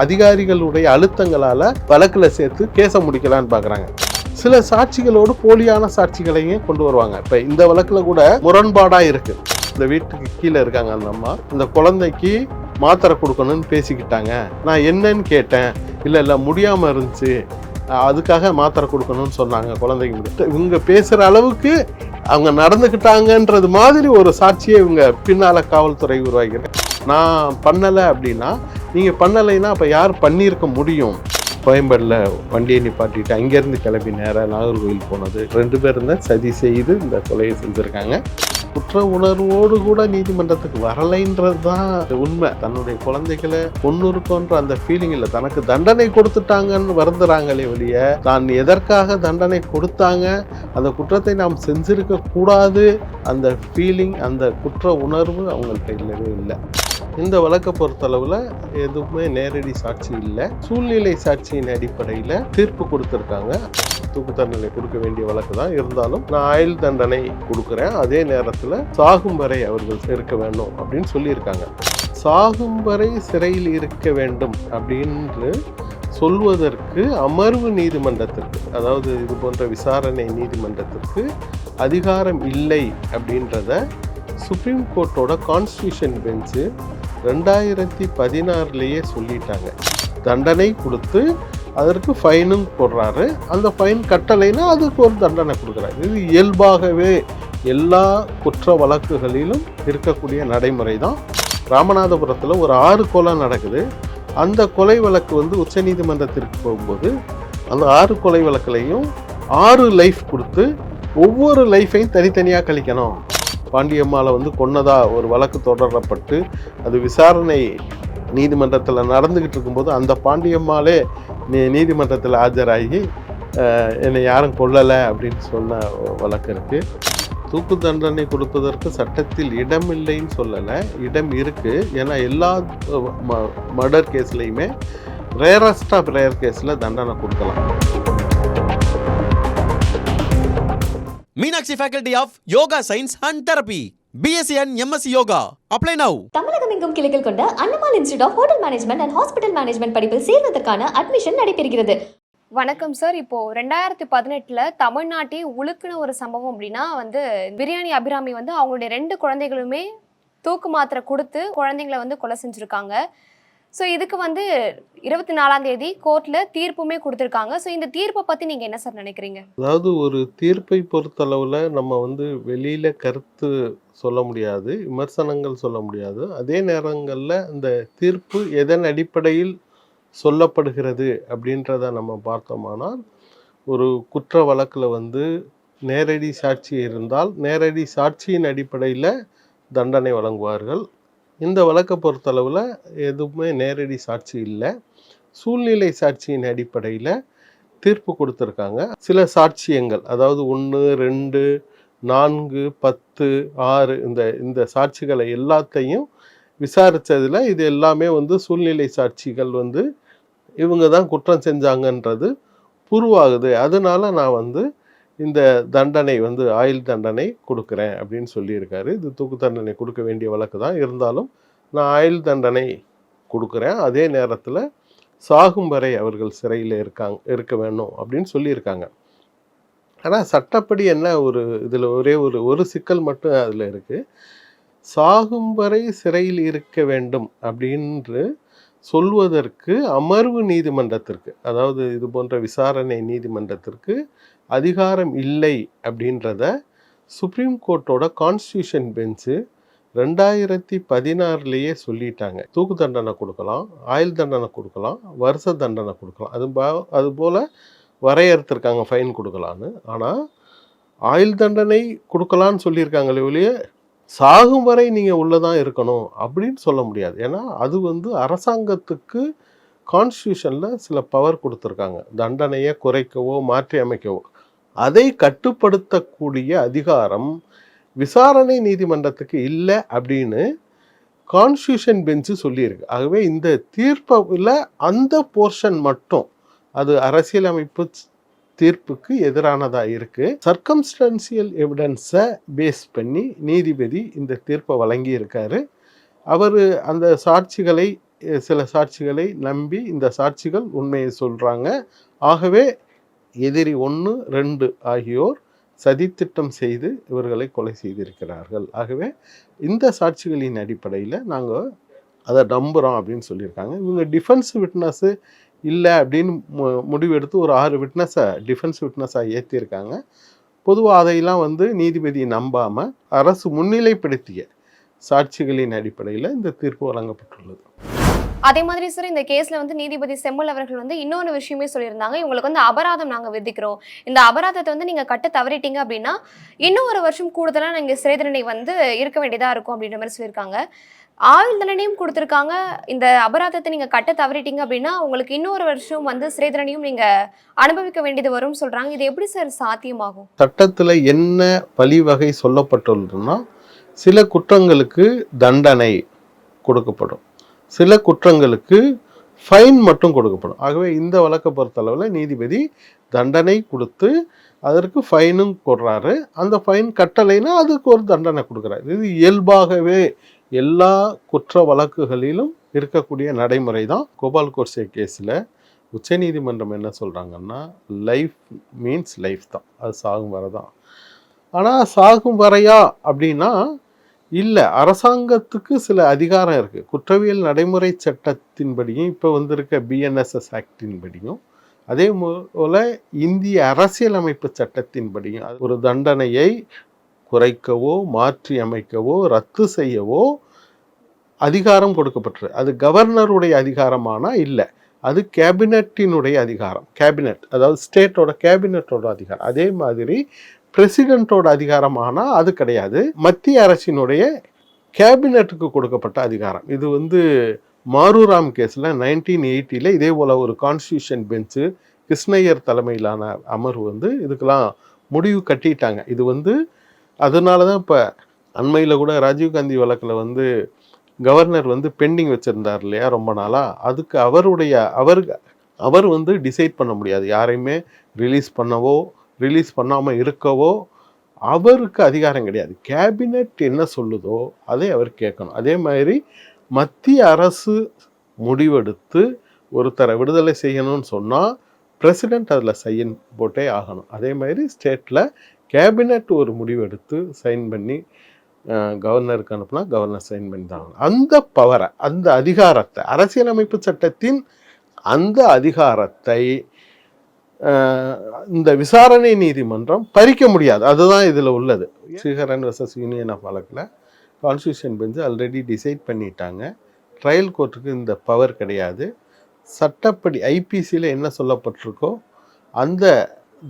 அதிகாரிகளுடைய அழுத்தங்களால வழக்குல சேர்த்து கேச முடிக்கலான்னு பாக்குறாங்க. சில சாட்சிகளோடு போலியான சாட்சிகளையும் கொண்டு வருவாங்க. இப்ப இந்த வழக்குல கூட முரண்பாடா இருக்கு. இந்த வீட்டுக்கு கீழே இருக்காங்க அந்த அம்மா, இந்த குழந்தைக்கு மாத்திரை கொடுக்கணும்னு பேசிக்கிட்டாங்க. நான் என்னன்னு கேட்டேன், இல்ல முடியாம இருந்துச்சு, அதுக்காக மாத்திரை கொடுக்கணும்னு சொன்னாங்க குழந்தைங்க. இவங்க பேசுற அளவுக்கு அவங்க நடந்துக்கிட்டாங்கன்றது மாதிரி ஒரு சாட்சியை இவங்க பின்னால காவல்துறை உருவாக்கிறாங்க. நான் பண்ணலை அப்படின்னா, நீங்கள் பண்ணலைன்னா அப்போ யார் பண்ணியிருக்க முடியும்? கோயம்பேடில் வண்டியை நிப்பாட்டிட்டு அங்கேருந்து கிளம்பி நேராக நாகர்கோவில் போனது 2 பேர் தான் சதி செய்து இந்த கொலையை செஞ்சுருக்காங்க. குற்ற உணர்வோடு கூட நீதிமன்றத்துக்கு வரலைன்றது தான் உண்மை. தன்னுடைய குழந்தைகளை பொண்ணு இருக்கோன்ற அந்த ஃபீலிங் இல்லை, தனக்கு தண்டனை கொடுத்துட்டாங்கன்னு வருந்துறாங்களே வெளிய, தான் எதற்காக தண்டனை கொடுத்தாங்க, அந்த குற்றத்தை நாம் செஞ்சிருக்க கூடாது, அந்த ஃபீலிங், அந்த குற்ற உணர்வு அவங்கள்ட்ட இல்லவே இல்லை. இந்த வழக்கை பொறுத்தளவில் எதுவுமே நேரடி சாட்சி இல்லை, சூழ்நிலை சாட்சியின் அடிப்படையில் தீர்ப்பு கொடுத்துருக்காங்க. தூக்கு தண்டனை கொடுக்க வேண்டிய வழக்கு தான் இருந்தாலும் நான் ஆயுள் தண்டனை கொடுக்குறேன், அதே நேரத்தில் சாகும் வரை அவர்கள் இருக்க வேண்டும் அப்படின்னு சொல்லியிருக்காங்க. சாகும் வரை சிறையில் இருக்க வேண்டும் அப்படின்னு சொல்வதற்கு அமர்வு நீதிமன்றத்திற்கு, அதாவது இது போன்ற விசாரணை நீதிமன்றத்திற்கு அதிகாரம் இல்லை அப்படின்றத சுப்ரீம் கோர்ட்டோட கான்ஸ்டியூஷன் பெஞ்சு 2016 சொல்லிட்டாங்க. தண்டனை கொடுத்து அதற்கு ஃபைனும் போடுறாரு, அந்த ஃபைன் கட்டலைன்னா அதுக்கு ஒரு தண்டனை கொடுக்குறாரு. இது இயல்பாகவே எல்லா குற்ற வழக்குகளிலும் இருக்கக்கூடிய நடைமுறை தான். ராமநாதபுரத்தில் ஒரு 6 கொலை நடக்குது. அந்த கொலை வழக்கு உச்சநீதிமன்றத்திற்கு போகும்போது அந்த 6 கொலை வழக்குலையும் 6 லைஃப் கொடுத்து ஒவ்வொரு லைஃபையும் தனித்தனியாக கழிக்கணும். பாண்டியம்மாவை கொன்னதா ஒரு வழக்கு தொடரப்பட்டு அது விசாரணை நீதிமன்றத்தில் நடந்துக்கிட்டு இருக்கும்போது அந்த பாண்டியம்மாளே நீதிமன்றத்தில் ஆஜராகி என்னை யாரும் கொல்லலை அப்படின்னு சொன்ன வழக்கு இருக்குது. தூக்கு தண்டனை கொடுப்பதற்கு சட்டத்தில் இடம் இல்லைன்னு சொல்லலை, இடம் இருக்குது. ஏன்னா எல்லா மர்டர் கேஸ்லையுமே ரேரஸ்ட் ஆஃப் ரேர் கேஸில் தண்டனை கொடுக்கலாம். Meenakshi Faculty of Yoga Science and Therapy, BSc and MSc Yoga. Apply now. தமிழகம் எங்கும் கிளைகள் கொண்ட அண்ணமால் institute of hotel management and hospital management படிப்பில் சேர்வதற்கான அட்மிஷன் நடைபெறுகிறது. வணக்கம் சார். இப்போ 2018 தமிழ்நாட்டை உலுக்குன ஒரு சம்பவம் அப்படின்னா பிரியாணி அபிராமி அவங்களுடைய 2 குழந்தைகளுமே தூக்கு மாத்திரை கொடுத்து குழந்தைங்களை கொலை செஞ்சுருக்காங்க. ஸோ இதுக்கு 24ஆம் தேதி கோர்ட்டில் தீர்ப்புமே கொடுத்துருக்காங்க. ஸோ இந்த தீர்ப்பை பற்றி நீங்கள் என்ன சார் நினைக்கிறீங்க? அதாவது ஒரு தீர்ப்பை பொறுத்தளவில் நம்ம வெளியில் கருத்து சொல்ல முடியாது, விமர்சனங்கள் சொல்ல முடியாது. அதே நேரங்களில் இந்த தீர்ப்பு எதன் அடிப்படையில் சொல்லப்படுகிறது அப்படின்றத நம்ம பார்த்தோமானால், ஒரு குற்ற வழக்கில் நேரடி சாட்சி இருந்தால் நேரடி சாட்சியின் அடிப்படையில் தண்டனை வழங்குவார்கள். இந்த வழக்கை பொறுத்தளவில் எதுவுமே நேரடி சாட்சி இல்லை, சூழ்நிலை சாட்சியின் அடிப்படையில் தீர்ப்பு கொடுத்துருக்காங்க. சில சாட்சியங்கள், அதாவது 1, 2, 4, 10, 6 இந்த சாட்சிகளை எல்லாத்தையும் விசாரித்ததில் இது எல்லாமே சூழ்நிலை சாட்சிகள் இவங்க தான் குற்றம் செஞ்சாங்கன்றது புருவாகுது. அதனால நான் இந்த தண்டனை ஆயுள் தண்டனை கொடுக்குறேன் அப்படின்னு சொல்லியிருக்காரு. இது தூக்கு தண்டனை கொடுக்க வேண்டிய வழக்கு தான் இருந்தாலும் நான் ஆயுள் தண்டனை கொடுக்குறேன், அதே நேரத்தில் சாகும் வரை அவர்கள் சிறையில் இருக்க வேணும் அப்படின்னு சொல்லியிருக்காங்க. ஆனால் சட்டப்படி என்ன இதில் ஒரே ஒரு சிக்கல் மட்டும் அதில் இருக்குது. சாகும் வரை சிறையில் இருக்க வேண்டும் அப்படின்று சொல்வதற்கு அமர்வு நீதிமன்றத்திற்கு, அதாவது இது போன்ற விசாரணை நீதிமன்றத்திற்கு அதிகாரம் இல்லை அப்படின்றத சுப்ரீம் கோர்ட்டோட கான்ஸ்டியூஷன் பெஞ்சு 2016 சொல்லிட்டாங்க. தூக்கு தண்டனை கொடுக்கலாம், ஆயுள் தண்டனை கொடுக்கலாம், வருஷ தண்டனை கொடுக்கலாம், அதுபோல் வரையறுத்திருக்காங்க ஃபைன் கொடுக்கலான்னு. ஆனால் ஆயுள் தண்டனை கொடுக்கலான்னு சொல்லியிருக்காங்களே ஒழிய சாகும் வரை நீங்கள் உள்ளதான் இருக்கணும் அப்படின்னு சொல்ல முடியாது. ஏன்னா அது அரசாங்கத்துக்கு கான்ஸ்டியூஷனில் சில பவர் கொடுத்துருக்காங்க, தண்டனையை குறைக்கவோ மாற்றி அமைக்கவோ. அதை கட்டுப்படுத்தக்கூடிய அதிகாரம் விசாரணை நீதிமன்றத்துக்கு இல்லை அப்படின்னு கான்ஸ்டியூஷன் பெஞ்சு சொல்லியிருக்கு. ஆகவே இந்த தீர்ப்பில் அந்த போர்ஷன் மட்டும் அது அரசியலமைப்பு தீர்ப்புக்கு எதிரானதாக இருக்குது. சர்க்கம்ஸ்டன்சியல் எவிடன்ஸை பேஸ் பண்ணி நீதிபதி இந்த தீர்ப்பை வழங்கி இருக்காரு. அவர் அந்த சாட்சிகளை சில சாட்சிகளை நம்பி இந்த சாட்சிகள் உண்மையை சொல்கிறாங்க. ஆகவே எதிரி 1, 2 ஆகியோர் சதித்திட்டம் செய்து இவர்களை கொலை செய்திருக்கிறார்கள். ஆகவே இந்த சாட்சிகளின் அடிப்படையில் நாங்கள் அதை நம்புகிறோம் அப்படின்னு சொல்லியிருக்காங்க. இவங்க டிஃபென்ஸ் விட்னஸ்ஸு இல்லை அப்படின்னு முடிவெடுத்து ஒரு 6 விட்னஸை டிஃபென்ஸ் விட்னஸாக ஏற்றிருக்காங்க. பொதுவாக அதையெல்லாம் நீதிபதி நம்பாமல் அரசு முன்னிலைப்படுத்திய சாட்சிகளின் அடிப்படையில் இந்த தீர்ப்பு வழங்கப்பட்டுள்ளது. அதே மாதிரி சார் இந்த கேஸ்ல நீதிபதி செம்மல் அவர்கள் இன்னொரு விஷயமே சொல்லியிருந்தாங்க. இவங்களுக்கு அபராதம் நாங்க விதிக்கிறோம், இந்த அபராதத்தை நீங்க கட்ட தவறிட்டீங்க அப்படின்னா இன்னும் 1 வருஷம் கூடுதலா நீங்க சிறை தண்டனை இருக்க வேண்டியதா இருக்கும் அப்படின்ற மாதிரி சொல்லியிருக்காங்க. ஆயுள் தண்டனையும் கொடுத்துருக்காங்க. இந்த அபராதத்தை நீங்க கட்ட தவறிட்டீங்க அப்படின்னா உங்களுக்கு இன்னும் 1 வருஷம் சிறை தண்டனையும் நீங்க அனுபவிக்க வேண்டியது வரும்னு சொல்றாங்க. இது எப்படி சார் சாத்தியமாகும்? சட்டத்தில் என்ன வழிவகை சொல்லப்பட்டுள்ளதுன்னா, சில குற்றங்களுக்கு தண்டனை கொடுக்கப்படும், சில குற்றங்களுக்கு ஃபைன் மட்டும் கொடுக்கப்படும். ஆகவே இந்த வழக்கை பொறுத்தளவில் நீதிபதி தண்டனை கொடுத்து அதற்கு ஃபைனும் கொடுறாரு. அந்த ஃபைன் கட்டளைனா அதுக்கு ஒரு தண்டனை கொடுக்குறாரு. இது இயல்பாகவே எல்லா குற்ற வழக்குகளிலும் இருக்கக்கூடிய நடைமுறை தான். கோபால் கோட்சே கேஸில் உச்சநீதிமன்றம் என்ன சொல்கிறாங்கன்னா, லைஃப் மீன்ஸ் லைஃப் தான், அது சாகும் வரை தான். ஆனால் சாகும் வரையா அப்படின்னா இல்லை, அரசாங்கத்துக்கு சில அதிகாரம் இருக்குது. குற்றவியல் நடைமுறை சட்டத்தின்படியும் இப்போ இருக்க பிஎன்எஸ்எஸ் ஆக்டின்படியும் அதே போல் இந்திய அரசியலமைப்பு சட்டத்தின்படியும் ஒரு தண்டனையை குறைக்கவோ மாற்றி அமைக்கவோ ரத்து செய்யவோ அதிகாரம் கொடுக்கப்பட்டது. அது கவர்னருடைய அதிகாரமானா இல்லை, அது கேபினட்டினுடைய அதிகாரம். கேபினட் அதாவது ஸ்டேட்டோட கேபினட்டோட அதிகாரம். அதே மாதிரி பிரசிடென்ட்டோட அதிகாரமானா அது கிடையாது, மத்திய அரசினுடைய கேபினட்டுக்கு கொடுக்கப்பட்ட அதிகாரம். இது மாரூராம் கேஸில் 1980 இதே போல் ஒரு கான்ஸ்டியூஷன் பெஞ்சு கிருஷ்ணய்யர் தலைமையிலான அமர்வு இதுக்கெல்லாம் முடிவு கட்டிட்டாங்க. இது அதனால தான் இப்போ அண்மையில் கூட ராஜீவ்காந்தி வழக்கில் கவர்னர் பெண்டிங் வச்சுருந்தார் இல்லையா ரொம்ப நாளாக, அதுக்கு அவர் டிசைட் பண்ண முடியாது, யாரையுமே ரிலீஸ் பண்ணவோ ரிலீஸ் பண்ணாமல் இருக்கவோ அவருக்கு அதிகாரம் கிடையாது. கேபினட் என்ன சொல்லுதோ அதை அவர் கேட்கணும். அதே மாதிரி மத்திய அரசு முடிவெடுத்து ஒருத்தரை விடுதலை செய்யணும்னு சொன்னால் பிரசிடெண்ட் அதில் சைன் போட்டே ஆகணும். அதே மாதிரி ஸ்டேட்டில் கேபினட் ஒரு முடிவெடுத்து சைன் பண்ணி கவர்னருக்கு அனுப்புனா கவர்னர் சைன் பண்ணி தான் ஆகணும். அந்த பவரை, அந்த அதிகாரத்தை, அரசியலமைப்பு சட்டத்தின் அந்த அதிகாரத்தை இந்த விசாரணை நீதிமன்றம் பறிக்க முடியாது. அதுதான் இதில் உள்ளது. ஸ்ரீஹரன் வெர்சஸ் யூனியன் ஆஃப் வழக்கில் கான்ஸ்டியூஷன் பெஞ்சு ஆல்ரெடி டிசைட் பண்ணிட்டாங்க, ட்ரையல் கோர்ட்டுக்கு இந்த பவர் கிடையாது. சட்டப்படி ஐபிசியில் என்ன சொல்லப்பட்டிருக்கோ அந்த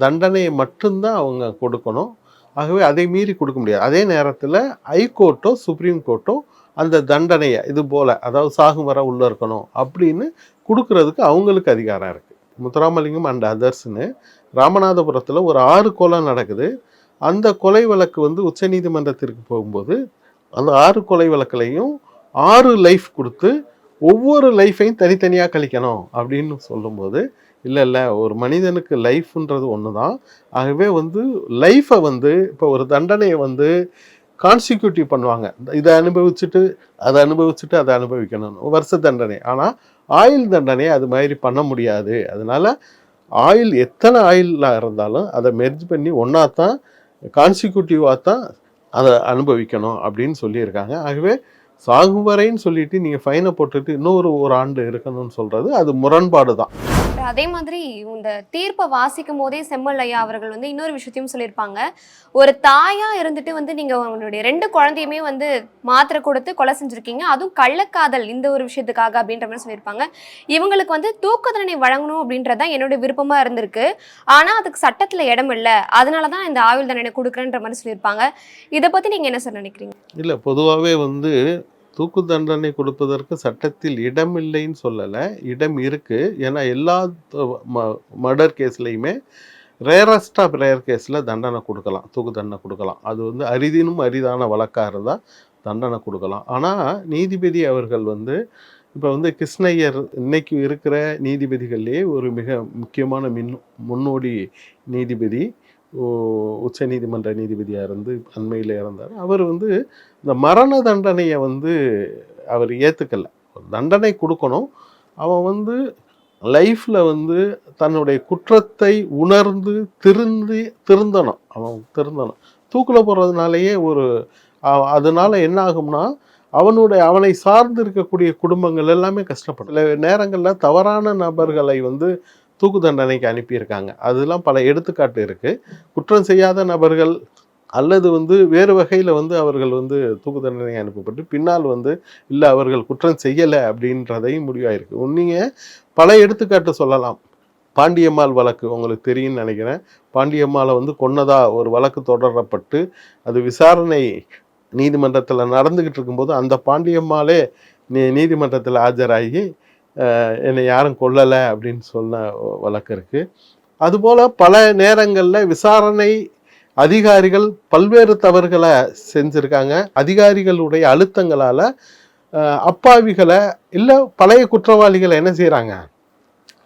தண்டனையை மட்டும்தான் அவங்க கொடுக்கணும். ஆகவே அதை மீறி கொடுக்க முடியாது. அதே நேரத்தில் ஹைகோர்ட்டோ சுப்ரீம் கோர்ட்டோ அந்த தண்டனையை இது போல், அதாவது சாகும் வர உள்ளே இருக்கணும் அப்படின்னு கொடுக்கறதுக்கு அவங்களுக்கு அதிகாரம் இருக்குது. முத்துராமலிங்கம் அண்ட் அதர்ஸ்னு ராமநாதபுரத்தில் ஒரு 6 கொலை நடக்குது. அந்த கொலை வழக்கு உச்சநீதிமன்றத்திற்கு போகும்போது அந்த 6 கொலை வழக்குலையும் 6 லைஃப் கொடுத்து ஒவ்வொரு லைஃபையும் தனித்தனியாக கழிக்கணும் அப்படின்னு சொல்லும்போது, இல்லை ஒரு மனிதனுக்கு லைஃப்ன்றது ஒன்று தான். ஆகவே லைஃப்பை இப்போ ஒரு தண்டனையை கான்சிக்யூட்டிவ் பண்ணுவாங்க. இதை அனுபவிச்சுட்டு அதை அனுபவிச்சுட்டு அதை அனுபவிக்கணும், வருஷ தண்டனை. ஆனால் ஆயுள் தண்டனையை அது மாதிரி பண்ண முடியாது. அதனால் ஆயுள் எத்தனை ஆயுளாக இருந்தாலும் அதை மெர்ஜ் பண்ணி ஒன்றா தான் கான்சிக்யூட்டிவாக தான் அதை அனுபவிக்கணும் அப்படின்னு சொல்லியிருக்காங்க. ஆகவே சாகும் வரைன்னு சொல்லிட்டு நீங்கள் ஃபைனை போட்டுட்டு இன்னொரு 1 ஆண்டு இருக்கணும்னு சொல்கிறது அது முரண்பாடு தான். அதே மாதிரி இந்த தீர்ப்பை வாசிக்கும் போதே செம்மல் ஐயா அவர்கள் இன்னொரு விஷயத்தையும் சொல்லியிருப்பாங்க. ஒரு தாயா இருந்துட்டு நீங்க உங்களுடைய 2 குழந்தையுமே மாத்திரை கொடுத்து கொலை செஞ்சிருக்கீங்க, அதுவும் கள்ளக்காதல் இந்த ஒரு விஷயத்துக்காக அப்படின்ற மாதிரி சொல்லியிருப்பாங்க. இவங்களுக்கு தூக்கு தண்டனை வழங்கணும் அப்படின்றதான் என்னுடைய விருப்பமா இருந்திருக்கு, ஆனா அதுக்கு சட்டத்துல இடம் இல்லை, அதனாலதான் இந்த ஆயுள் தண்டனை கொடுக்குறேன்ற மாதிரி சொல்லியிருப்பாங்க. இதை பத்தி நீங்க என்ன சார் நினைக்கிறீங்க? இல்லை, பொதுவாகவே தூக்கு தண்டனை கொடுப்பதற்கு சட்டத்தில் இடம் இல்லைன்னு சொல்லலை, இடம் இருக்குது. ஏன்னா எல்லா மர்டர் கேஸ்லையுமே ரேரஸ்ட் ஆஃப் ரேர் கேஸில் தண்டனை கொடுக்கலாம், தூக்கு தண்டனை கொடுக்கலாம். அது அரிதினும் அரிதான வழக்காக இருந்தால் தண்டனை கொடுக்கலாம். ஆனால் நீதிபதி அவர்கள் இப்போ கிருஷ்ணய்யர் இன்னைக்கு இருக்கிற நீதிபதிகள்லேயே ஒரு மிக முக்கியமான முன்னோடி நீதிபதி, உச்ச நீதிமன்ற நீதிபதியாக இருந்து அண்மையில் இறந்தார். அவர் இந்த மரண தண்டனையை அவர் ஏற்றுக்கலை. தண்டனை கொடுக்கணும். அவன் வந்து லைஃப்பில் வந்து தன்னுடைய குற்றத்தை உணர்ந்து திருந்தணும். அவன் திருந்தணும். தூக்கில் போடுறதுனாலேயே அதனால என்ன ஆகும்னா அவனை சார்ந்து இருக்கக்கூடிய குடும்பங்கள் எல்லாமே கஷ்டப்படும். சில நேரங்களில் தவறான நபர்களை வந்து தூக்கு தண்டனைக்கு அனுப்பியிருக்காங்க. அதெல்லாம் பல எடுத்துக்காட்டு இருக்குது. குற்றம் செய்யாத நபர்கள் அல்லது வந்து வேறு வகையில் வந்து அவர்கள் வந்து தூக்கு தண்டனை அனுப்பப்பட்டு பின்னால் வந்து இல்லை அவர்கள் குற்றம் செய்யலை அப்படின்றதையும் முடிவாயிருக்கு. நீங்கள் பல எடுத்துக்காட்டு சொல்லலாம். பாண்டியம்மாள் வழக்கு உங்களுக்கு தெரியும்னு நினைக்கிறேன். பாண்டியம்மாளை வந்து கொன்னதா ஒரு வழக்கு தொடரப்பட்டு அது விசாரணை நீதிமன்றத்தில் நடந்துக்கிட்டு இருக்கும்போது அந்த பாண்டியம்மாளே நீதிமன்றத்தில் ஆஜராகி என்னை யாரும் கொல்லலை அப்படின்னு சொன்ன வழக்கு இருக்குது. அதுபோல் பல நேரங்களில் விசாரணை அதிகாரிகள் பல்வேறு தவறுகளை செஞ்சுருக்காங்க. அதிகாரிகளுடைய அழுத்தங்களால் அப்பாவிகளை இல்லை பழைய குற்றவாளிகளை என்ன செய்கிறாங்க,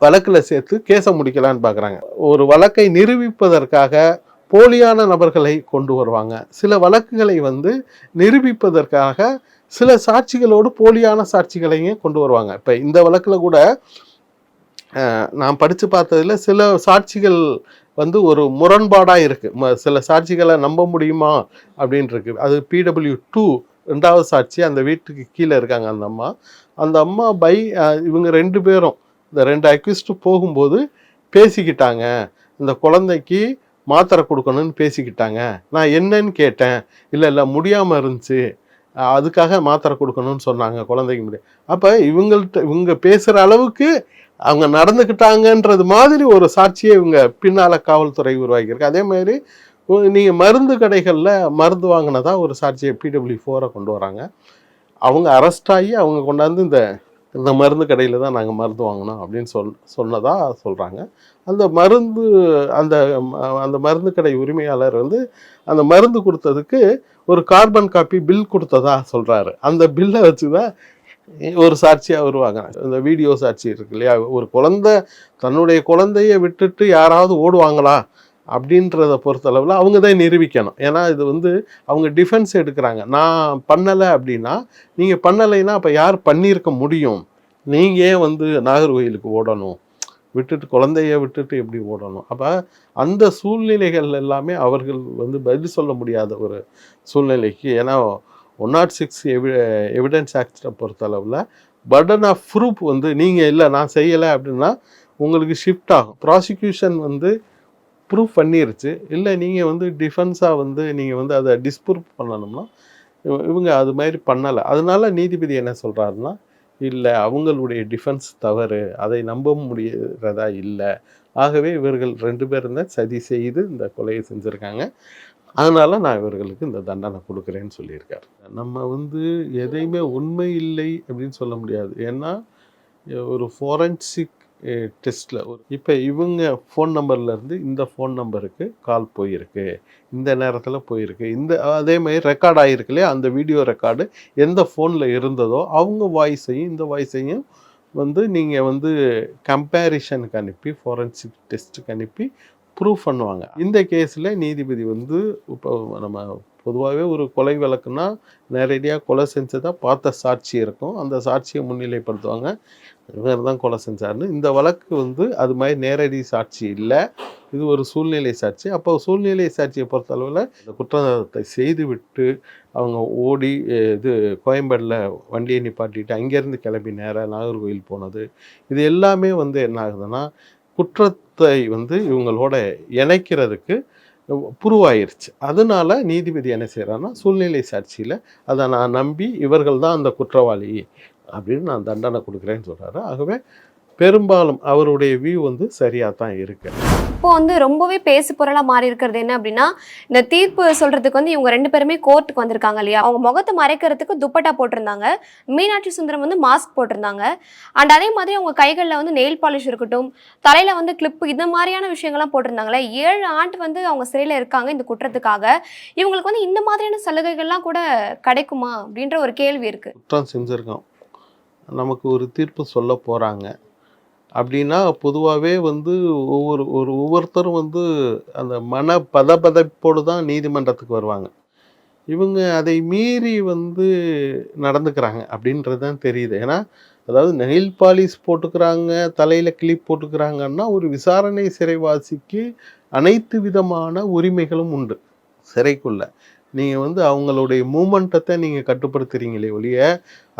வழக்கில் சேர்த்து கேஸை முடிக்கலான்னு பார்க்குறாங்க. ஒரு வழக்கை நிரூபிப்பதற்காக போலியான நபர்களை கொண்டு வருவாங்க. சில வழக்குகளை வந்து நிரூபிப்பதற்காக சில சாட்சிகளோடு போலியான சாட்சிகளையும் கொண்டு வருவாங்க. இப்போ இந்த வழக்கில் கூட நான் படித்து பார்த்ததில் சில சாட்சிகள் வந்து ஒரு முரண்பாடாக இருக்குது. சில சாட்சிகளை நம்ப முடியுமா அப்படின்னு இருக்கு. அது PW2 2வது சாட்சி. அந்த வீட்டுக்கு கீழே இருக்காங்க அந்த அம்மா இவங்க 2 பேரும் இந்த 2 அக்யூஸ்டு போகும்போது பேசிக்கிட்டாங்க. இந்த குழந்தைக்கு மாத்திரை கொடுக்கணும்னு பேசிக்கிட்டாங்க. நான் என்னன்னு கேட்டேன், இல்லை முடியாமல் இருந்துச்சு, அதுக்காக மாத்திரை கொடுக்கணும்னு சொன்னாங்க குழந்தைக்கு முடியும். அப்போ இவங்க பேசுகிற அளவுக்கு அவங்க நடந்துக்கிட்டாங்கன்றது மாதிரி ஒரு சாட்சியை இவங்க பின்னால் காவல்துறை உருவாக்கியிருக்கு. அதே மாதிரி நீங்கள் மருந்து கடைகளில் மருந்து வாங்கினதா ஒரு சாட்சியை PW4 கொண்டு வராங்க. அவங்க அரெஸ்ட் ஆகி அவங்க கொண்டாந்து இந்த மருந்து கடையில் தான் நாங்கள் மருந்து வாங்கினோம் அப்படின்னு சொன்னதா சொல்கிறாங்க. அந்த மருந்து கடை உரிமையாளர் வந்து அந்த மருந்து கொடுத்ததுக்கு ஒரு கார்பன் காப்பி பில் கொடுத்ததா சொல்கிறாரு. அந்த பில்லை வச்சு தான் ஒரு சாட்சியாக வருவாங்க. இந்த வீடியோ சாட்சி இருக்கு இல்லையா, ஒரு குழந்தை தன்னுடைய குழந்தைய விட்டுட்டு யாராவது ஓடுவாங்களா அப்படின்றத பொறுத்தளவில் அவங்க தான் நிரூபிக்கணும். ஏன்னா இது வந்து அவங்க டிஃபென்ஸ் எடுக்கிறாங்க. நான் பண்ணலை அப்படின்னா, நீங்கள் பண்ணலைன்னா அப்போ யார் பண்ணியிருக்க முடியும்? நீங்கள் ஏன் வந்து நாகர்கோயிலுக்கு ஓடணும்? குழந்தைய விட்டுட்டு எப்படி ஓடணும்? அப்போ அந்த சூழ்நிலைகள் எல்லாமே அவர்கள் வந்து பதில் சொல்ல முடியாத ஒரு சூழ்நிலைக்கு. ஏன்னா 106 எவிடன்ஸ் ஆக்டை பொறுத்தளவில் பர்டன் ஆஃப் ப்ரூஃப் வந்து நீங்கள் இல்லை நான் செய்யலை அப்படின்னா உங்களுக்கு ஷிஃப்ட் ஆகும். ப்ராசிக்யூஷன் வந்து ப்ரூஃப் பண்ணிருச்சு, இல்லை நீங்கள் வந்து டிஃபென்ஸாக வந்து நீங்கள் வந்து அதை டிஸ்ப்ரூவ் பண்ணணும்னா இவங்க அது மாதிரி பண்ணலை. அதனால நீதிபதி என்ன சொல்கிறாருன்னா, இல்லை அவங்களுடைய டிஃபென்ஸ் தவறு, அதை நம்ப முடியறதா இல்லை, ஆகவே இவர்கள் 2 பேரும் தான் சதி செய்து இந்த கொலையை செஞ்சுருக்காங்க, அதனால நான் இவர்களுக்கு இந்த தண்டனை கொடுக்குறேன்னு சொல்லியிருக்காரு. நம்ம வந்து எதையுமே உண்மை இல்லை அப்படின்னு சொல்ல முடியாது. ஏன்னா ஒரு ஃபோரன்சிக் டெஸ்ட்டில் இப்போ இவங்க ஃபோன் நம்பர்லேருந்து இந்த ஃபோன் நம்பருக்கு கால் போயிருக்கு, இந்த நேரத்தில் போயிருக்கு, அதே மாதிரி ரெக்கார்ட் ஆகிருக்கு இல்லையா, அந்த வீடியோ ரெக்கார்டு எந்த ஃபோனில் இருந்ததோ அவங்க வாய்ஸையும் இந்த வாய்ஸையும் வந்து நீங்கள் வந்து கம்பேரிஷனுக்கு அனுப்பி ஃபோரன்சிக் டெஸ்ட்டுக்கு அனுப்பி ப்ரூவ் பண்ணுவாங்க. இந்த கேஸில் நீதிபதி வந்து இப்போ நம்ம பொதுவாகவே ஒரு கொலை வழக்குன்னா நேரடியாக கொலை செஞ்சதாக பார்த்த சாட்சி இருக்கும், அந்த சாட்சியை முன்னிலைப்படுத்துவாங்க, இவர் தான் கொலை செஞ்சார்னு. இந்த வழக்கு வந்து அது மாதிரி நேரடி சாட்சி இல்லை, இது ஒரு சூழ்நிலை சாட்சி. அப்போ சூழ்நிலை சாட்சியை பொறுத்தளவில் இந்த குற்றத்தை செய்து விட்டு அவங்க ஓடி கோயம்பேடில் வண்டியை நிப்பாட்டிட்டு அங்கேருந்து கிளம்பி நேராக நாகர்கோவில் போனது, இது எல்லாமே வந்து என்ன ஆகுதுன்னா குற்றத்தை வந்து இவங்களோட இணைக்கிறதுக்கு புருவாயிருச்சு. அதனால நீதிபதி என்ன செய்கிறான்னா சூழ்நிலை சாட்சியில் அதை நான் நம்பி இவர்கள் தான் அந்த குற்றவாளி அப்படின்னு நான் தண்டனை கொடுக்குறேன்னு சொல்கிறாரு. ஆகவே பெரும்பாலும் அவருடைய வியூ வந்து சரியாக தான் இருக்கு. இப்போ வந்து ரொம்பவே பேசு பொருளாக மாறி இருக்கிறது என்ன அப்படின்னா, இந்த தீர்ப்பு சொல்றதுக்கு வந்து இவங்க 2 பேருமே கோர்ட்டுக்கு வந்திருக்காங்க இல்லையா, அவங்க முகத்தை மறைக்கிறதுக்கு துப்பட்டா போட்டிருந்தாங்க, மீனாட்சி சுந்தரம் வந்து மாஸ்க் போட்டிருந்தாங்க, அண்ட் அதே மாதிரி அவங்க கைகளில் வந்து நெயில் பாலிஷ் இருக்கட்டும், தலையில் வந்து கிளிப்பு, இந்த மாதிரியான விஷயங்கள்லாம் போட்டிருந்தாங்களே. 7 ஆண்டு வந்து அவங்க சிறையில் இருக்காங்க இந்த குற்றத்துக்காக. இவங்களுக்கு வந்து இந்த மாதிரியான சலுகைகள்லாம் கூட கிடைக்குமா அப்படின்ற ஒரு கேள்வி இருக்குது. குற்றம் செஞ்சுருக்கோம், நமக்கு ஒரு தீர்ப்பு சொல்ல போகிறாங்க அப்படின்னா பொதுவாகவே வந்து ஒவ்வொருத்தரும் வந்து அந்த மன பதப்பதைப்போடு தான் நீதிமன்றத்துக்கு வருவாங்க. இவங்க அதை மீறி வந்து நடந்துக்கிறாங்க அப்படின்றது தான் தெரியுது. ஏன்னா அதாவது நெயில் பாலிஷ் போட்டுக்கிறாங்க, தலையில் கிளிப் போட்டுக்கிறாங்கன்னா ஒரு விசாரணை சிறைவாசிக்கு அனைத்து விதமான உரிமைகளும் உண்டு சிறைக்குள்ள. நீங்கள் வந்து அவங்களுடைய மூமெண்ட்டத்தை நீங்கள் கட்டுப்படுத்துகிறீங்களே ஒழிய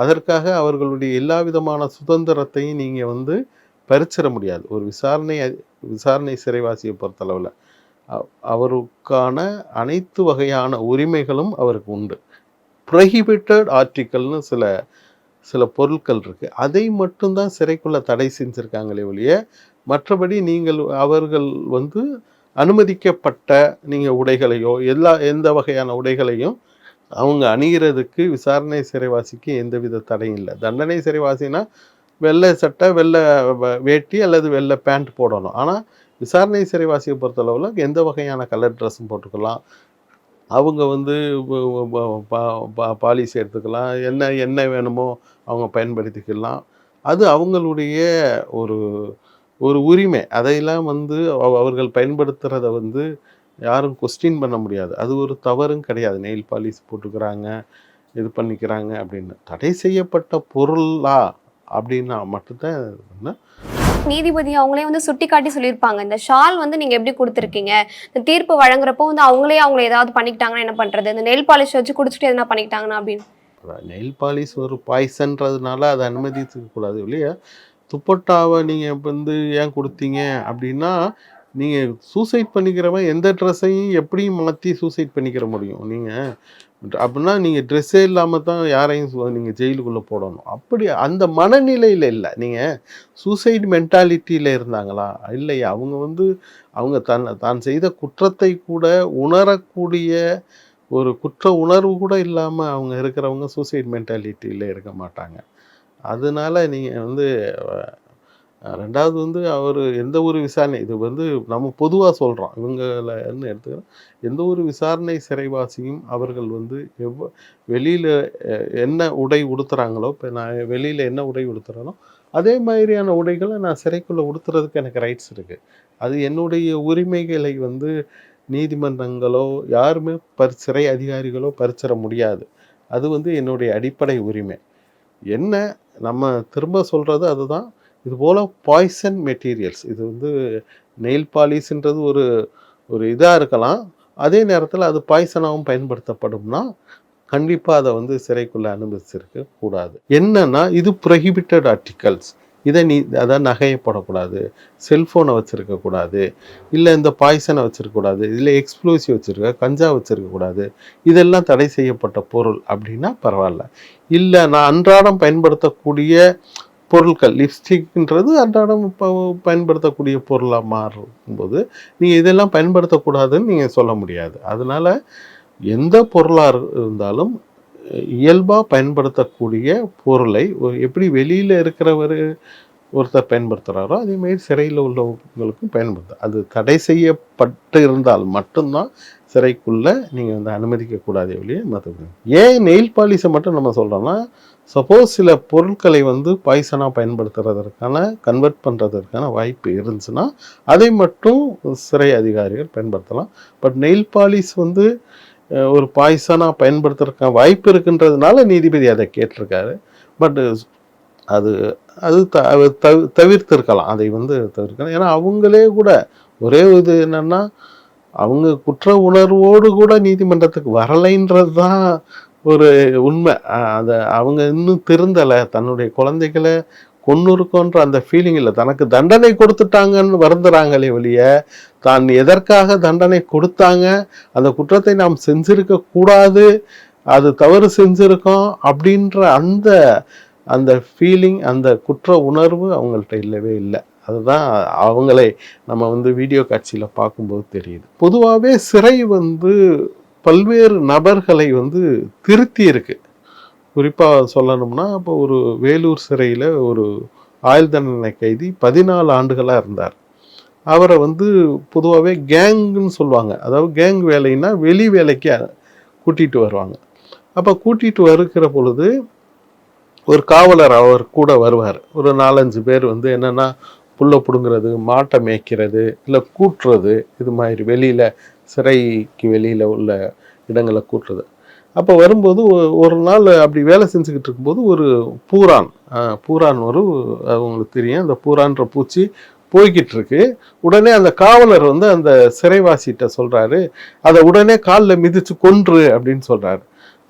அதற்காக அவர்களுடைய எல்லா விதமான சுதந்திரத்தையும் நீங்கள் வந்து பறிச்சிட முடியாது. ஒரு விசாரணை சிறைவாசியை பொறுத்தளவில் அவருக்கான அனைத்து வகையான உரிமைகளும் அவருக்கு உண்டு. ப்ரொஹிபிட்டட் ஆர்டிக்கல்னு சில பொருட்கள் இருக்குது. அதை மட்டும்தான் சிறைக்குள்ளே தடை செஞ்சுருக்காங்களே ஒழிய மற்றபடி அவர்கள் வந்து அனுமதிக்கப்பட்ட நீங்கள் உடைகளையோ எந்த வகையான உடைகளையும் அவங்க அணிகிறதுக்கு விசாரணை சிறைவாசிக்கு எந்தவித தடையும் இல்லை. தண்டனை சிறைவாசினா வெள்ளை சட்டை, வெள்ளை வேட்டி அல்லது வெள்ளை பேண்ட் போடணும். ஆனால் விசாரணை சிறைவாசியை பொறுத்தளவில் எந்த வகையான கலர் ட்ரெஸ்ஸும் போட்டுக்கலாம். அவங்க வந்து பாலிசி எடுத்துக்கலாம், என்ன வேணுமோ அவங்க பயன்படுத்திக்கலாம். அது அவங்களுடைய ஒரு உரிமை. அதையெல்லாம் வந்து அவர்கள் பயன்படுத்துகிறத வந்து யாரும் கொஸ்டின் பண்ண முடியாது. அது ஒரு தவறும் கிடையாது. நெயில் பாலிஷ் போட்டுக்கிறாங்க, இது பண்ணிக்கிறாங்க அப்படின்னு. தடை செய்யப்பட்ட பொருளா அப்படின்னா மட்டும்தான் நீதிபதி அவங்களே வந்து சுட்டி காட்டி சொல்லியிருப்பாங்க, இந்த ஷால் வந்து நீங்க எப்படி கொடுத்துருக்கீங்க, இந்த தீர்ப்பு வழங்குறப்போ வந்து அவங்களே ஏதாவது பண்ணிக்கிட்டாங்கன்னா என்ன பண்றது, இந்த நெயில் பாலிஷ் வச்சு குடிச்சிட்டு எதனா பண்ணிக்கிட்டாங்கன்னா அப்படின்னு. நெயில் பாலிஷ் ஒரு பாய்சன்றதுனால அதை அனுமதிக்க கூடாது இல்லையா? துப்பட்டாவை நீங்கள் வந்து ஏன் கொடுத்தீங்க அப்படின்னா, நீங்கள் சூசைட் பண்ணிக்கிறவன் எந்த ட்ரெஸ்ஸையும் எப்படியும் மாற்றி சூசைட் பண்ணிக்கிற முடியும். நீங்கள் அப்படின்னா நீங்கள் ட்ரெஸ்ஸே இல்லாமல் தான் யாரையும் நீங்கள் ஜெயிலுக்குள்ளே போடணும். அப்படி அந்த மனநிலையில் இல்லை. நீங்கள் சூசைட் மென்டாலிட்டியில் இருந்தாங்களா? இல்லையா? அவங்க வந்து தான் செய்த குற்றத்தை கூட உணரக்கூடிய ஒரு குற்ற உணர்வு கூட இல்லாமல் அவங்க இருக்கிறவங்க சூசைட் மென்டாலிட்டியில் இருக்க மாட்டாங்க. அதனால நீங்கள் வந்து ரெண்டாவது வந்து அவர் எந்த ஒரு விசாரணை, இது வந்து நம்ம பொதுவாக சொல்கிறோம், இவங்களன்னு எடுத்துக்கிறோம், எந்த ஒரு விசாரணை சிறைவாசியும் அவர்கள் வந்து வெளியில் என்ன உடை உடுத்துகிறாங்களோ, இப்போ நான் வெளியில் என்ன உடை உடுத்துகிறேனோ அதே மாதிரியான உடைகளை நான் சிறைக்குள்ளே உடுத்துறதுக்கு எனக்கு ரைட்ஸ் இருக்குது. அது என்னுடைய உரிமைகளை வந்து நீதிமன்றங்களோ யாருமே சிறை அதிகாரிகளோ பறிச்சிட முடியாது. அது வந்து என்னுடைய அடிப்படை உரிமை. என்ன நம்ம திரும்ப சொல்கிறது அதுதான், இதுபோல் பாய்சன் மெட்டீரியல்ஸ், இது வந்து நெயில் பாலிஷ்ன்றது ஒரு இதாக இருக்கலாம், அதே நேரத்தில் அது பாய்சனாகவும் பயன்படுத்தப்படும்னா கண்டிப்பாக அதை வந்து சிறைக்குள்ளே அனுமதிச்சிருக்க கூடாது. என்னன்னா இது ப்ரொஹிபிட்டட் ஆர்டிகல்ஸ். இதை அதான் நகையப்படக்கூடாது, செல்ஃபோனை வச்சுருக்கக்கூடாது, இல்லை இந்த பாய்சனை வச்சுருக்கக்கூடாது, இதில் எக்ஸ்ப்ளோசிவ் வச்சுருக்க, கஞ்சா வச்சுருக்கக்கூடாது, இதெல்லாம் தடை செய்யப்பட்ட பொருள் அப்படின்னா பரவாயில்ல. இல்லை நான் அன்றாடம் பயன்படுத்தக்கூடிய பொருட்கள், லிப்ஸ்டிக்ன்றது அன்றாடம் பயன்படுத்தக்கூடிய பொருளாக மாறும்போது நீங்கள் இதெல்லாம் பயன்படுத்தக்கூடாதுன்னு நீங்கள் சொல்ல முடியாது. அதனால் எந்த பொருளாக இருந்தாலும் இயல்பாக பயன்படுத்தக்கூடிய பொருளை எப்படி வெளியில் ஒருத்தர் பயன்படுத்துகிறாரோ அதேமாரி சிறையில் உள்ளவங்களுக்கும் அது தடை செய்யப்பட்டு இருந்தால் மட்டும்தான் சிறைக்குள்ளே நீங்கள் வந்து அனுமதிக்கக்கூடாது வெளியே. மற்றபடி ஏன் நெயில் பாலிஷை மட்டும் நம்ம சொல்கிறோன்னா, சப்போஸ் சில பொருட்களை வந்து பாய்சனாக கன்வெர்ட் பண்ணுறதற்கான வாய்ப்பு இருந்துச்சுன்னா அதை மட்டும் சிறை அதிகாரிகள் பயன்படுத்தலாம். பட் நெயில் பாலிஷ் வந்து ஒரு பாய்சனாக பயன்படுத்துறதுக்கான வாய்ப்பு இருக்குன்றதுனால நீதிபதி அதை கேட்டிருக்காரு. பட் அது தவிர்த்திருக்கலாம், அதை வந்து தவிர்க்கலாம். ஏன்னா அவங்களே கூட ஒரே இது என்னன்னா, அவங்க குற்ற உணர்வோடு கூட நீதிமன்றத்துக்கு வரலைன்றது தான் ஒரு உண்மை. அதை அவங்க இன்னும் திருந்தலை, தன்னுடைய குழந்தைகளை கொன்னுருக்கோன்ற அந்த ஃபீலிங் இல்லை, தனக்கு தண்டனை கொடுத்துட்டாங்கன்னு வருந்துறாங்களே ஒழிய தான் எதற்காக தண்டனை கொடுத்தாங்க, அந்த குற்றத்தை நாம் செஞ்சிருக்க கூடாது, அது தவறு செஞ்சிருக்கோம் அப்படின்ற அந்த ஃபீலிங், அந்த குற்ற உணர்வு அவங்கள்ட்ட இல்லவே இல்லை. அதுதான் அவங்களை நம்ம வந்து வீடியோ காட்சியில் பார்க்கும்போது தெரியுது. பொதுவாகவே சிறை வந்து பல்வேறு நபர்களை வந்து திருத்தி இருக்கு. குறிப்பாக சொல்லணும்னா, இப்போ ஒரு வேலூர் சிறையில் ஒரு ஆயுள் தண்டனை கைதி 14 ஆண்டுகளாக இருந்தார். அவரை வந்து பொதுவாகவே கேங்குன்னு சொல்லுவாங்க. அதாவது கேங் வேலைன்னா வெளி வேலைக்கு கூட்டிகிட்டு வருவாங்க. அப்போ கூட்டிகிட்டு வருகிற பொழுது ஒரு காவலர் அவர் கூட வருவார். ஒரு 4-5 பேர் வந்து என்னென்னா புல்லை பிடுங்கிறது, மாட்டை மேய்க்கிறது, இல்லை கூட்டுறது, இது மாதிரி வெளியில் சிறைக்கு வெளியில் உள்ள இடங்களை கூட்டுறது. அப்போ வரும்போது ஒரு நாள் அப்படி வேலை செஞ்சுக்கிட்டு இருக்கும்போது ஒரு பூரான் அவங்களுக்கு தெரியும், அந்த பூரான்ற பூச்சி போய்கிட்டு இருக்கு. உடனே அந்த காவலர் வந்து அந்த சிறைவாசிகிட்ட சொல்றாரு, அதை உடனே காலில் மிதிச்சு கொன்று அப்படின்னு சொல்றாரு.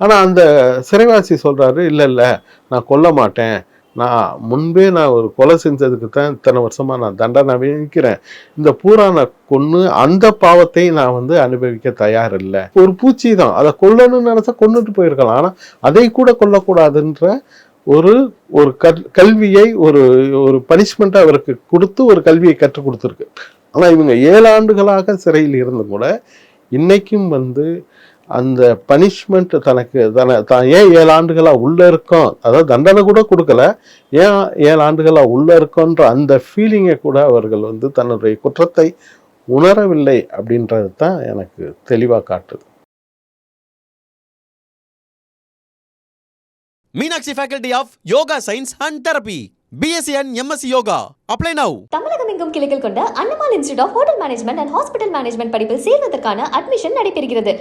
ஆனா அந்த சிறைவாசி சொல்றாரு, இல்ல நான் கொல்ல மாட்டேன், நான் ஒரு கொலை செஞ்சதுக்கு தான் இத்தனை வருஷமா நான் தண்டனை அனுபவிக்கிறேன், இந்த பூரானை கொன்னு அந்த பாவத்தை நான் வந்து அனுபவிக்க தயார் இல்லை. ஒரு பூச்சி தான், அதை கொல்லணும்னு நினைச்சா கொன்னுட்டு போயிருக்கலாம், ஆனா அதை கூட கொல்லக்கூடாதுன்ற ஒரு கல்வியை ஒரு பனிஷ்மெண்ட் அவருக்கு கொடுத்து ஒரு கல்வியை கற்றுக் கொடுத்துருக்கு. ஆனா இவங்க 7 ஆண்டுகளாக சிறையில் இருந்து கூட இன்னைக்கும் வந்து அந்த பனிஷ்மெண்ட் தான் ஏன் 7 ஆண்டுகளா உள்ள இருக்கோம், அதாவது தண்டனை கூட கொடுக்கல, ஏன் 7 ஆண்டுகளா உள்ள இருக்கோன்ற அந்த ஃபீலிங்கை கூட அவர்கள் வந்து தன்னுடைய குற்றத்தை உணரவில்லை அப்படின்றது தான் எனக்கு தெளிவாக காட்டுது. Meenakshi Faculty of Yoga Science and Therapy, BSc and MSc Yoga. Apply now. தமிழகம் எங்கும் கிளைகள் கொண்ட அண்ணமால் institute of hotel management and hospital management படிப்பில் சேர்வதற்கான அட்மிஷன் நடைபெறுகிறது.